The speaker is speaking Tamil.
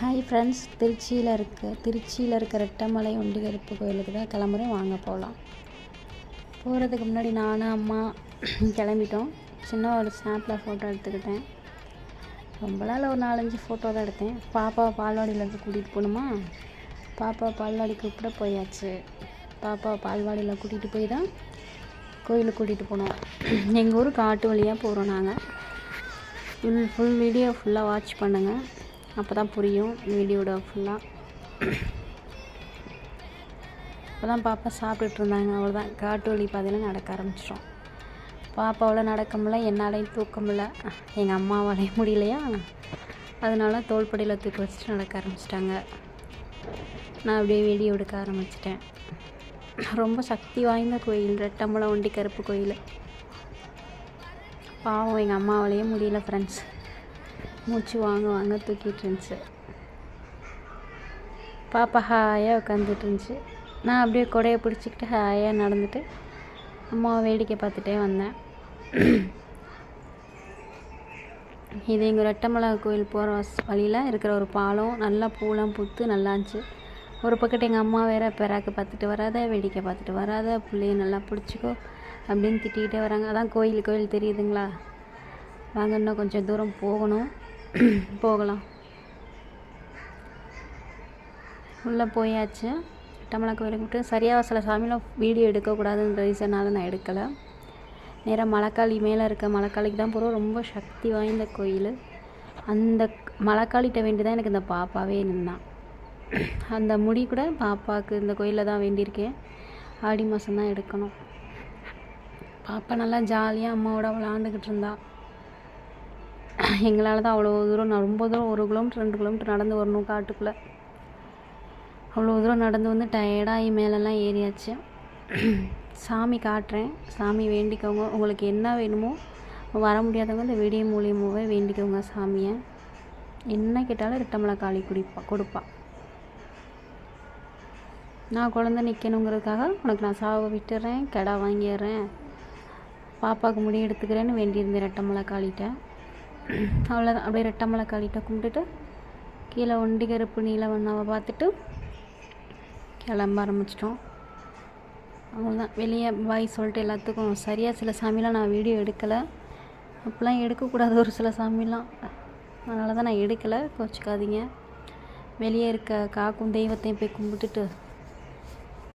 ஹாய் ஃப்ரெண்ட்ஸ், திருச்சியில் இருக்க ரெட்டமலை ஒண்டிகருப்பு கோயிலுக்கு தான் கிளம்புறேன். வாங்க போகலாம். போகிறதுக்கு முன்னாடி நானும் அம்மா கிளம்பிட்டோம். சின்ன ஒரு ஸ்னாப்பில் ஃபோட்டோ எடுத்துக்கிட்டேன். ரொம்ப நாள் ஒரு 4-5 ஃபோட்டோ தான் எடுத்தேன். பாப்பாவை பால்வாடியிலேருந்து கூட்டிகிட்டு போகணுமா, பாப்பாவை பால்வாடி கூப்பிட போயாச்சு. பாப்பாவை பால்வாடியில் கூட்டிகிட்டு போய் தான் கோயிலுக்கு கூட்டிகிட்டு போனோம். எங்கள் ஊர் காட்டு வழியாக போகிறோம். நாங்கள் ஃபுல் வீடியோ ஃபுல்லாக வாட்ச் பண்ணுங்கள், அப்போ தான் புரியும் வீடியோட ஃபுல்லாக. இப்போ தான் பாப்பா சாப்பிட்டுட்டு இருந்தாங்க. அவ்வளோதான், காட்டு வழி பாதையில் நடக்க ஆரம்பிச்சிட்டோம். பாப்பாவால் நடக்க முடியல, என்னாலையும் தூக்க முடியல, எங்கள் அம்மாவாலையும் முடியலையா, அதனால தோள்படியில் தூக்கி வச்சுட்டு நடக்க ஆரம்பிச்சிட்டாங்க. நான் அப்படியே வீடியோ எடுக்க ஆரம்பிச்சிட்டேன். ரொம்ப சக்தி வாய்ந்த கோயில் ரெட்டமலை ஒண்டிகருப்பு கோயில். பாவம் எங்கள் அம்மாவாலேயும் முடியல ஃப்ரெண்ட்ஸ். மூச்சு வாங்க தூக்கிட்டு இருந்துச்சு. பாப்பா ஹாயாக உட்காந்துட்டு இருந்துச்சு. நான் அப்படியே கொடையை பிடிச்சிக்கிட்டு ஹாயாக நடந்துட்டு அம்மாவை வேடிக்கை பார்த்துட்டே வந்தேன். இது எங்கள் ரெட்டமலை கோயில் போகிற வழியில் இருக்கிற ஒரு பாலம். நல்லா பூலாம் பூத்து நல்லா இருந்துச்சு. ஒரு பக்கத்து எங்கள் அம்மா வேறு பெறாக்கு பார்த்துட்டு வராத, வேடிக்கை பார்த்துட்டு வராத, பிள்ளைய நல்லா பிடிச்சிக்கோ அப்படின்னு திட்டிக்கிட்டே வராங்க. அதான் கோயில் தெரியுதுங்களா? வாங்க, இன்னும் கொஞ்சம் தூரம் போகணும், போகலாம். உள்ளே போயாச்சு. ரெட்டமலை கோயிலுக்கு விட்டு சரியாக சில சாமியில் வீடியோ எடுக்கக்கூடாதுன்ற ரீசனால் நான் எடுக்கலை. நேராக மலைக்காளி மேலே இருக்க மலைக்காளிக்கு தான் போகிறோம். ரொம்ப சக்தி வாய்ந்த கோயில். அந்த மலைக்காளிகிட்ட வேண்டி தான் எனக்கு இந்த பாப்பாவே நின்னான். அந்த முடி கூட பாப்பாவுக்கு இந்த கோயிலில் தான் வேண்டியிருக்கேன். ஆடி மாதம் தான் எடுக்கணும். பாப்பா நல்லா ஜாலியாக அம்மாவோட விளாண்டுக்கிட்டு இருந்தா. எங்களால் தான் அவ்வளோ தூரம், நான் ரொம்ப தூரம் 1 கிலோமீட்டர் 2 கிலோமீட்டர் நடந்து வரணும் காட்டுக்குள்ளே. அவ்வளோ தூரம் நடந்து வந்து டயர்டாகி மேலெல்லாம் ஏறியாச்சு. சாமி காட்டுறேன், சாமி வேண்டிக்கோங்க. உங்களுக்கு என்ன வேணுமோ, வர முடியாதவங்க இந்த வீடியோ மூலியமாகவே வேண்டிக்கோங்க சாமியை. என்ன கேட்டாலும் ரெட்டமலை காளி கொடுப்பா. நான் குழந்தை நிற்கணுங்கிறதுக்காக உனக்கு நான் சாவை விட்டுறேன், கெடா வாங்கிடுறேன், பாப்பாவுக்கு முடி எடுத்துக்கிறேன்னு வேண்டியிருந்தேன் ரெட்டமலை காளிகிட்ட. அவ்வளோதான். அப்படியே ரெட்டமலை காளிகிட்ட கும்பிட்டுட்டு கீழே ஒண்டிகருப்பு நீலவண்ணாவை பார்த்துட்டு கிளம்ப ஆரம்பிச்சிட்டோம். அவ்வளோதான். வெளியே பாய் சொல்லிட்டு எல்லாத்துக்கும். சரியாக சில சாமிலாம் நான் வீடியோ எடுக்கலை. அப்போலாம் எடுக்கக்கூடாது ஒரு சில சாமிலாம், அதனால தான் நான் எடுக்கலை, கோச்சிக்காதீங்க. வெளியே இருக்க காக்கும் தெய்வத்தையும் போய் கும்பிட்டுட்டு